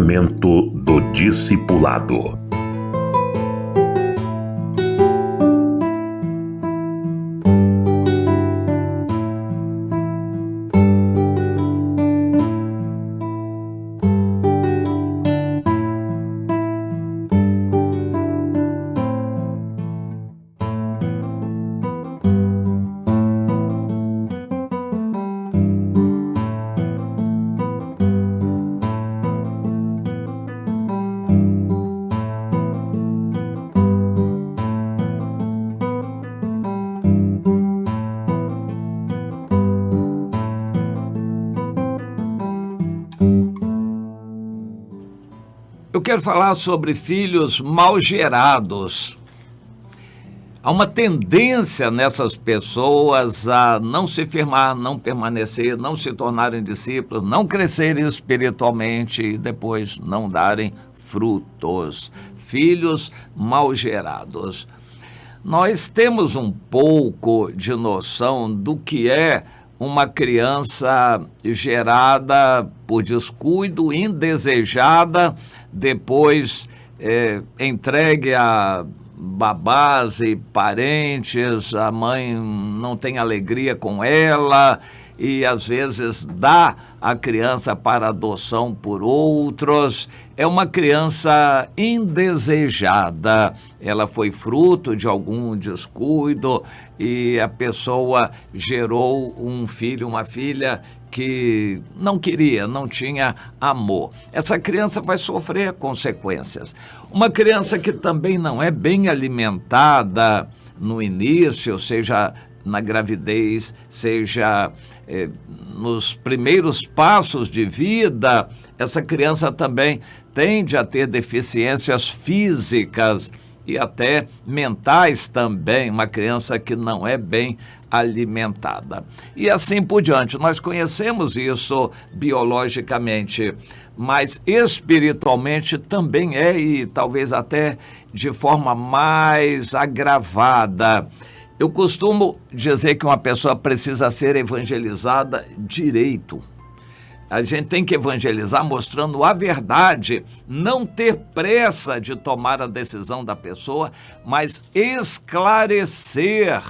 Momento do Discipulado. Eu quero falar sobre filhos mal gerados. Há uma tendência nessas pessoas a não se firmar, não permanecer, não se tornarem discípulos, não crescerem espiritualmente e depois não darem frutos. Filhos mal gerados. Nós temos um pouco de noção do que é uma criança gerada por descuido, indesejada, depois entregue a babás e parentes, a mãe não tem alegria com ela e às vezes dá a criança para adoção por outros. É uma criança indesejada, ela foi fruto de algum descuido e a pessoa gerou um filho, uma filha que não queria, não tinha amor. Essa criança vai sofrer consequências. Uma criança que também não é bem alimentada no início, seja na gravidez, seja nos primeiros passos de vida, essa criança também tende a ter deficiências físicas e até mentais também, uma criança que não é bem alimentada. E assim por diante, nós conhecemos isso biologicamente, mas espiritualmente também é, e talvez até de forma mais agravada. Eu costumo dizer que uma pessoa precisa ser evangelizada direito. A gente tem que evangelizar mostrando a verdade, não ter pressa de tomar a decisão da pessoa, mas esclarecer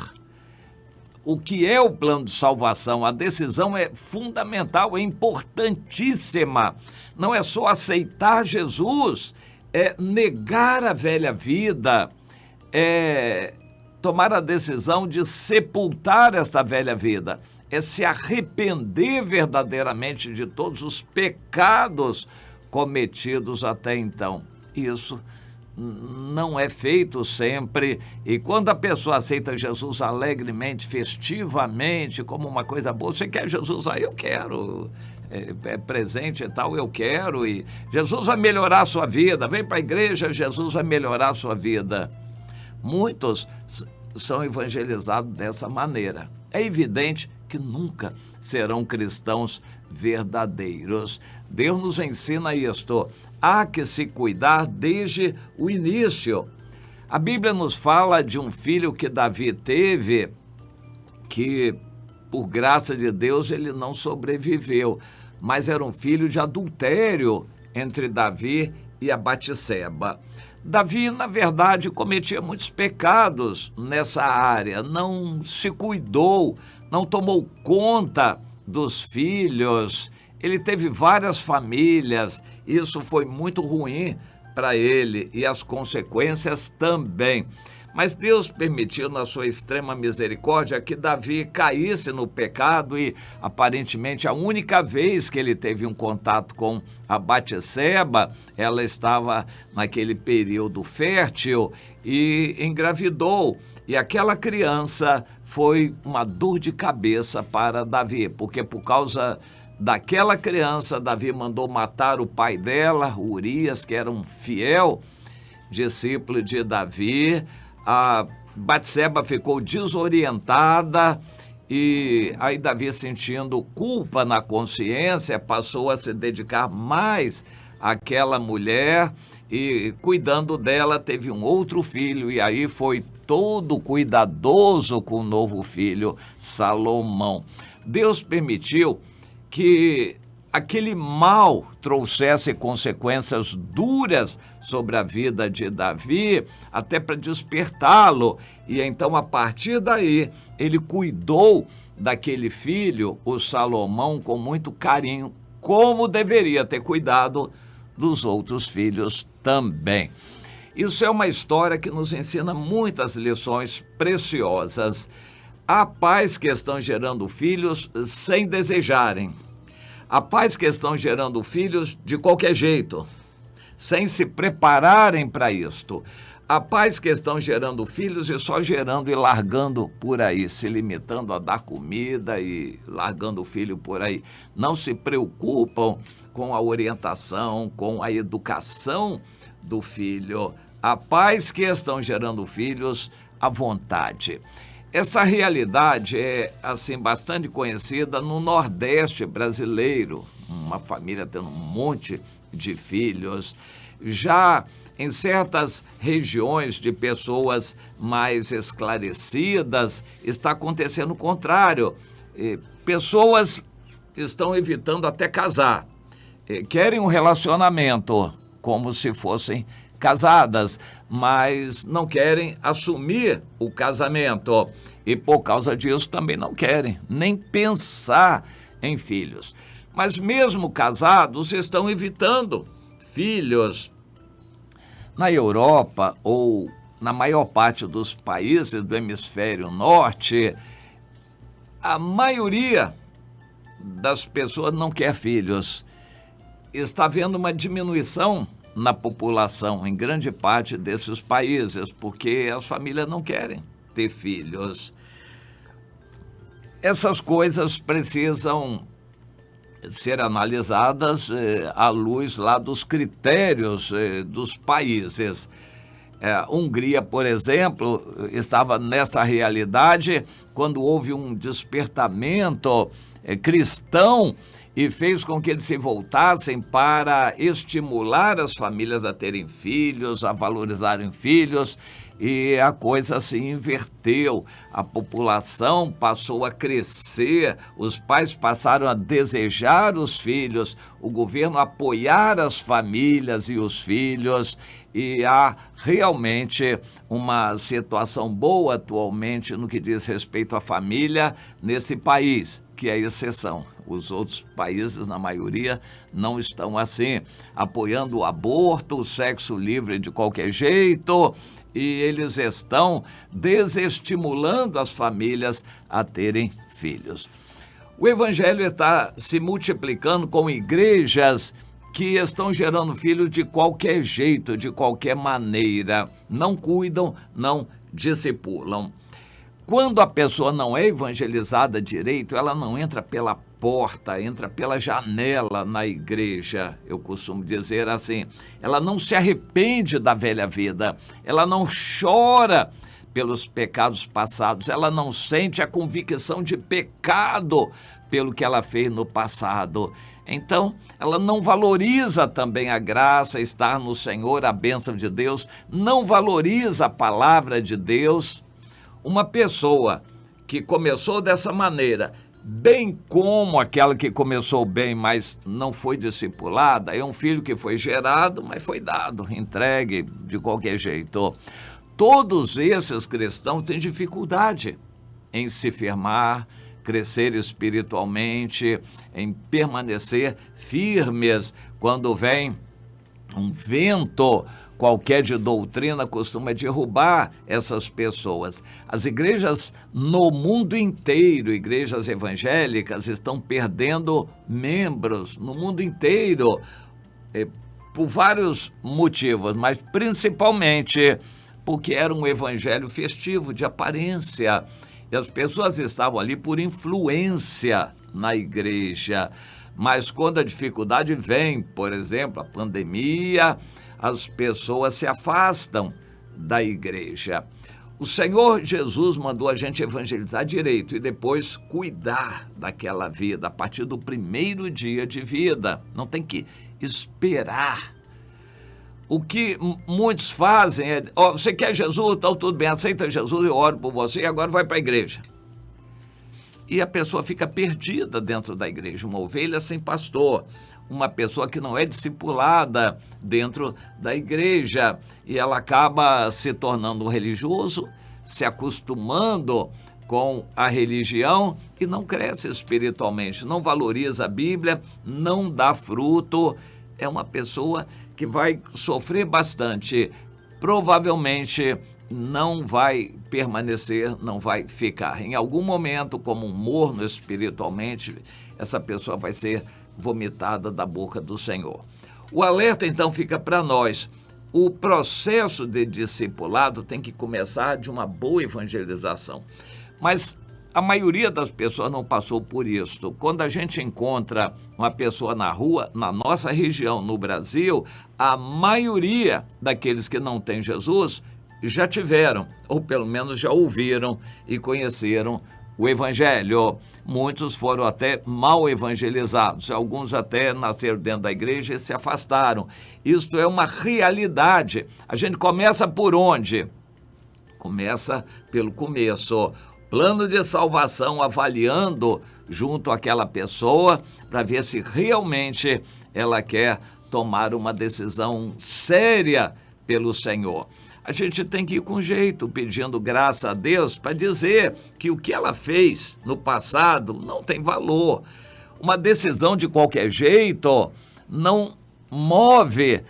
o que é o plano de salvação. A decisão é fundamental, é importantíssima. Não é só aceitar Jesus, é negar a velha vida, é tomar a decisão de sepultar esta velha vida, é se arrepender verdadeiramente de todos os pecados cometidos até então. Isso não é feito sempre, e quando a pessoa aceita Jesus alegremente, festivamente, como uma coisa boa, você quer Jesus? Aí eu quero, é presente e tal, eu quero, e Jesus vai melhorar a sua vida, vem para a igreja, Jesus vai melhorar a sua vida. Muitos são evangelizados dessa maneira. É evidente que nunca serão cristãos verdadeiros. Deus nos ensina isto. Há que se cuidar desde o início. A Bíblia nos fala de um filho que Davi teve, que por graça de Deus ele não sobreviveu, mas era um filho de adultério entre Davi e a Batseba. Davi, na verdade, cometia muitos pecados nessa área, não se cuidou, não tomou conta dos filhos, ele teve várias famílias, isso foi muito ruim para ele e as consequências também. Mas Deus permitiu, na sua extrema misericórdia, que Davi caísse no pecado e, aparentemente, a única vez que ele teve um contato com a Batseba, ela estava naquele período fértil e engravidou. E aquela criança foi uma dor de cabeça para Davi, porque por causa daquela criança, Davi mandou matar o pai dela, Urias, que era um fiel discípulo de Davi. A Batseba ficou desorientada e aí Davi, sentindo culpa na consciência, passou a se dedicar mais àquela mulher e, cuidando dela, teve um outro filho e aí foi todo cuidadoso com o novo filho, Salomão. Deus permitiu que aquele mal trouxesse consequências duras sobre a vida de Davi, até para despertá-lo. E então, a partir daí, ele cuidou daquele filho, o Salomão, com muito carinho, como deveria ter cuidado dos outros filhos também. Isso é uma história que nos ensina muitas lições preciosas. Há pais que estão gerando filhos sem desejarem. Há pais que estão gerando filhos de qualquer jeito, sem se prepararem para isto. Há pais que estão gerando filhos e só gerando e largando por aí, se limitando a dar comida e largando o filho por aí. Não se preocupam com a orientação, com a educação do filho. Há pais que estão gerando filhos à vontade. Essa realidade é, assim, bastante conhecida no Nordeste brasileiro, uma família tendo um monte de filhos. Já em certas regiões de pessoas mais esclarecidas, está acontecendo o contrário. Pessoas estão evitando até casar, querem um relacionamento como se fossem casadas, mas não querem assumir o casamento e por causa disso também não querem nem pensar em filhos. Mas mesmo casados estão evitando filhos. Na Europa ou na maior parte dos países do hemisfério norte, a maioria das pessoas não quer filhos. Está havendo uma diminuição na população em grande parte desses países, porque as famílias não querem ter filhos. Essas coisas precisam ser analisadas à luz lá dos critérios dos países. A Hungria, por exemplo, estava nessa realidade quando houve um despertamento cristão e fez com que eles se voltassem para estimular as famílias a terem filhos, a valorizarem filhos, e a coisa se inverteu. A população passou a crescer, os pais passaram a desejar os filhos, o governo a apoiar as famílias e os filhos, e há realmente uma situação boa atualmente no que diz respeito à família nesse país, que é exceção. Os outros países, na maioria, não estão assim, apoiando o aborto, o sexo livre de qualquer jeito, e eles estão desestimulando as famílias a terem filhos. O evangelho está se multiplicando com igrejas que estão gerando filhos de qualquer jeito, de qualquer maneira, não cuidam, não discipulam. Quando a pessoa não é evangelizada direito, ela não entra pela porta, entra pela janela na igreja. Eu costumo dizer assim, ela não se arrepende da velha vida, ela não chora pelos pecados passados, ela não sente a convicção de pecado pelo que ela fez no passado. Então, ela não valoriza também a graça, estar no Senhor, a bênção de Deus, não valoriza a palavra de Deus. Uma pessoa que começou dessa maneira, bem como aquela que começou bem, mas não foi discipulada, é um filho que foi gerado, mas foi dado, entregue de qualquer jeito. Todos esses cristãos têm dificuldade em se firmar, crescer espiritualmente, em permanecer firmes quando vem um vento qualquer de doutrina costuma derrubar essas pessoas. As igrejas no mundo inteiro, igrejas evangélicas, estão perdendo membros no mundo inteiro, por vários motivos, mas principalmente porque era um evangelho festivo, de aparência, e as pessoas estavam ali por influência na igreja. Mas quando a dificuldade vem, por exemplo, a pandemia, as pessoas se afastam da igreja. O Senhor Jesus mandou a gente evangelizar direito e depois cuidar daquela vida a partir do primeiro dia de vida. Não tem que esperar. O que muitos fazem é, você quer Jesus? Então tudo bem, aceita Jesus, eu oro por você e agora vai para a igreja. e a pessoa fica perdida dentro da igreja, uma ovelha sem pastor, uma pessoa que não é discipulada dentro da igreja, e ela acaba se tornando um religioso, se acostumando com a religião e não cresce espiritualmente, não valoriza a Bíblia, não dá fruto. É uma pessoa que vai sofrer bastante, provavelmente não vai permanecer, não vai ficar. Em algum momento, como um morno espiritualmente, essa pessoa vai ser vomitada da boca do Senhor. O alerta, então, fica para nós. O processo de discipulado tem que começar de uma boa evangelização. Mas a maioria das pessoas não passou por isso. Quando a gente encontra uma pessoa na rua, na nossa região, no Brasil, a maioria daqueles que não têm Jesus já tiveram, ou pelo menos já ouviram e conheceram o Evangelho. Muitos foram até mal evangelizados, alguns até nasceram dentro da igreja e se afastaram. Isso é uma realidade. A gente começa por onde? Começa pelo começo. Plano de salvação, avaliando junto àquela pessoa para ver se realmente ela quer tomar uma decisão séria pelo Senhor. A gente tem que ir com jeito, pedindo graça a Deus para dizer que o que ela fez no passado não tem valor. Uma decisão de qualquer jeito não move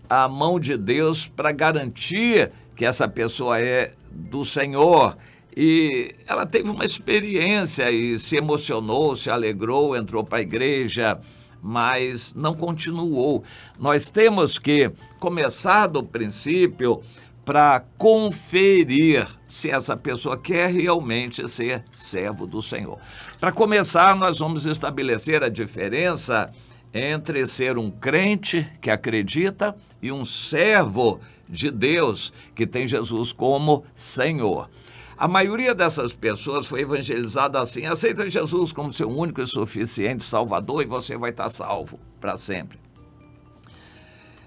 a mão de Deus para garantir que essa pessoa é do Senhor. E ela teve uma experiência e se emocionou, se alegrou, entrou para a igreja, mas não continuou. Nós temos que começar do princípio para conferir se essa pessoa quer realmente ser servo do Senhor. Para começar, nós vamos estabelecer a diferença entre ser um crente que acredita e um servo de Deus que tem Jesus como Senhor. A maioria dessas pessoas foi evangelizada assim: aceita Jesus como seu único e suficiente Salvador e você vai estar salvo para sempre.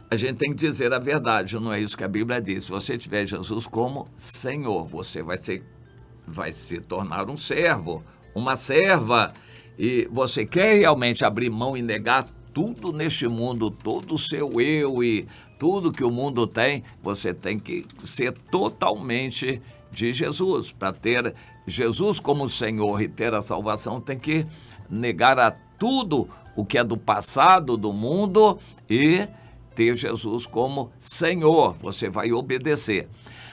A gente tem que dizer a verdade, não é isso que a Bíblia diz. Se você tiver Jesus como Senhor, você vai se tornar um servo, uma serva, e você quer realmente abrir mão e negar tudo neste mundo, todo o seu eu e tudo que o mundo tem, você tem que ser totalmente de Jesus. Para ter Jesus como Senhor e ter a salvação, tem que negar a tudo o que é do passado, do mundo, e ter Jesus como Senhor. Você vai obedecer.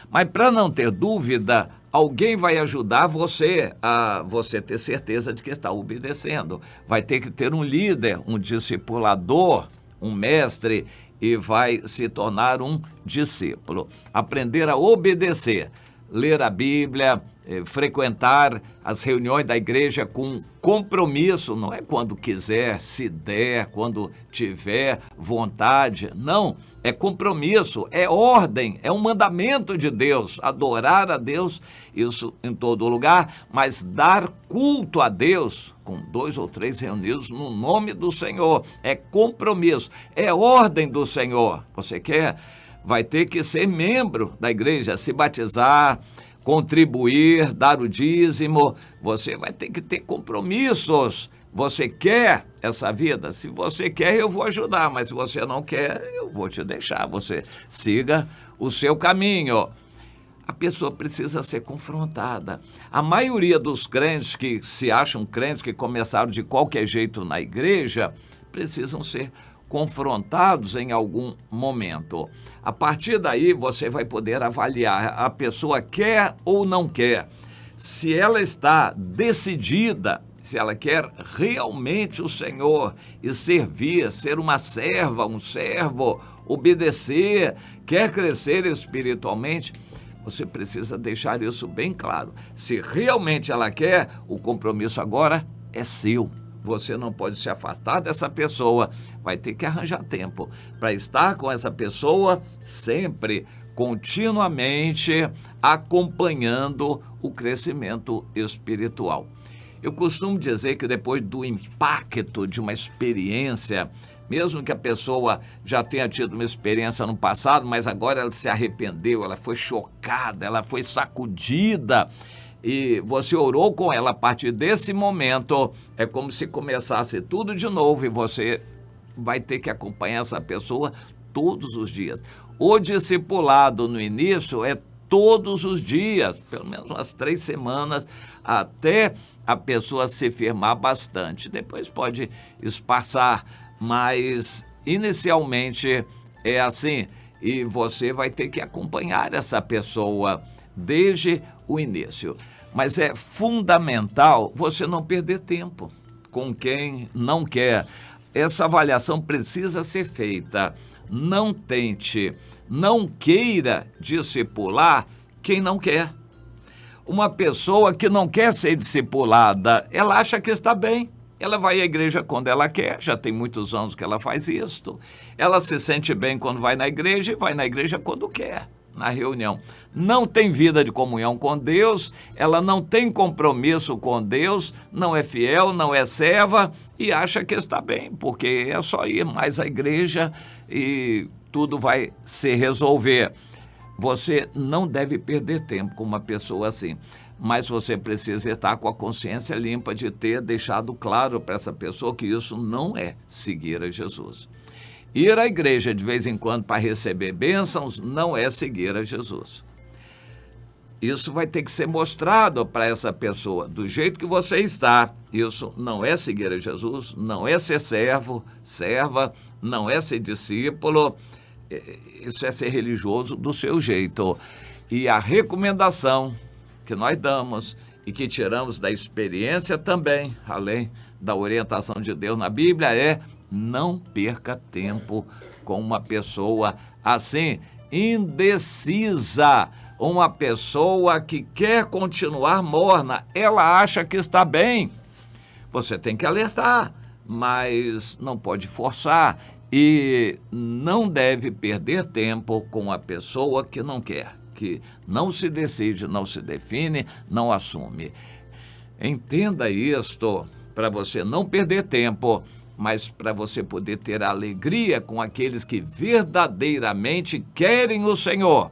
Mas para não ter dúvida, alguém vai ajudar você a você ter certeza de que está obedecendo. Vai ter que ter um líder, um discipulador, um mestre, e vai se tornar um discípulo. Aprender a obedecer, ler a Bíblia, frequentar as reuniões da igreja com compromisso, não é quando quiser, se der, quando tiver vontade, não, é compromisso, é ordem, é um mandamento de Deus, adorar a Deus, isso em todo lugar, mas dar culto a Deus, com 2 ou 3 reunidos no nome do Senhor, é compromisso, é ordem do Senhor. Você quer? Vai ter que ser membro da igreja, se batizar, contribuir, dar o dízimo, você vai ter que ter compromissos. Você quer essa vida? Se você quer, eu vou ajudar, mas se você não quer, eu vou te deixar, você siga o seu caminho. A pessoa precisa ser confrontada. A maioria dos crentes que se acham crentes, que começaram de qualquer jeito na igreja, precisam ser confrontados em algum momento. A partir daí, você vai poder avaliar a pessoa quer ou não quer. Se ela está decidida, se ela quer realmente o Senhor e servir, ser uma serva, um servo, obedecer, quer crescer espiritualmente, você precisa deixar isso bem claro. Se realmente ela quer, o compromisso agora é seu. Você não pode se afastar dessa pessoa, vai ter que arranjar tempo para estar com essa pessoa sempre, continuamente, acompanhando o crescimento espiritual. Eu costumo dizer que depois do impacto de uma experiência, mesmo que a pessoa já tenha tido uma experiência no passado, mas agora ela se arrependeu, ela foi chocada, ela foi sacudida, e você orou com ela, a partir desse momento é como se começasse tudo de novo e você vai ter que acompanhar essa pessoa todos os dias. O discipulado no início é todos os dias, pelo menos umas 3 semanas, até a pessoa se firmar bastante. Depois pode espaçar, mas inicialmente é assim. E você vai ter que acompanhar essa pessoa desde o início. Mas é fundamental você não perder tempo com quem não quer. Essa avaliação precisa ser feita. Não tente, não queira discipular quem não quer. Uma pessoa que não quer ser discipulada, ela acha que está bem. Ela vai à igreja quando ela quer, já tem muitos anos que ela faz isso. Ela se sente bem quando vai na igreja e vai na igreja quando quer, na reunião. Não tem vida de comunhão com Deus, ela não tem compromisso com Deus, não é fiel, não é serva e acha que está bem, porque é só ir mais à igreja e tudo vai se resolver. Você não deve perder tempo com uma pessoa assim, mas você precisa estar com a consciência limpa de ter deixado claro para essa pessoa que isso não é seguir a Jesus. Ir à igreja de vez em quando para receber bênçãos não é seguir a Jesus. Isso vai ter que ser mostrado para essa pessoa. Do jeito que você está, isso não é seguir a Jesus, não é ser servo, serva, não é ser discípulo. Isso é ser religioso do seu jeito. E a recomendação que nós damos e que tiramos da experiência também, além da orientação de Deus na Bíblia, é não perca tempo com uma pessoa assim, indecisa, uma pessoa que quer continuar morna, ela acha que está bem. Você tem que alertar, mas não pode forçar e não deve perder tempo com a pessoa que não quer, que não se decide, não se define, não assume. Entenda isto para você não perder tempo, mas para você poder ter alegria com aqueles que verdadeiramente querem o Senhor.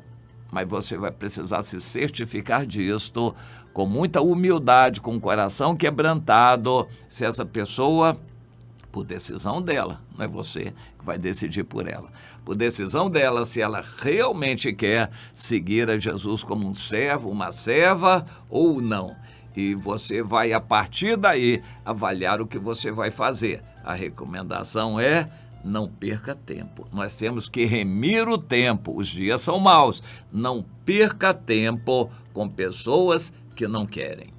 Mas você vai precisar se certificar disto com muita humildade, com o coração quebrantado, se essa pessoa, por decisão dela, não é você que vai decidir por ela, por decisão dela, se ela realmente quer seguir a Jesus como um servo, uma serva ou não. E você vai, a partir daí, avaliar o que você vai fazer. A recomendação é: não perca tempo. Nós temos que remir o tempo. Os dias são maus. Não perca tempo com pessoas que não querem.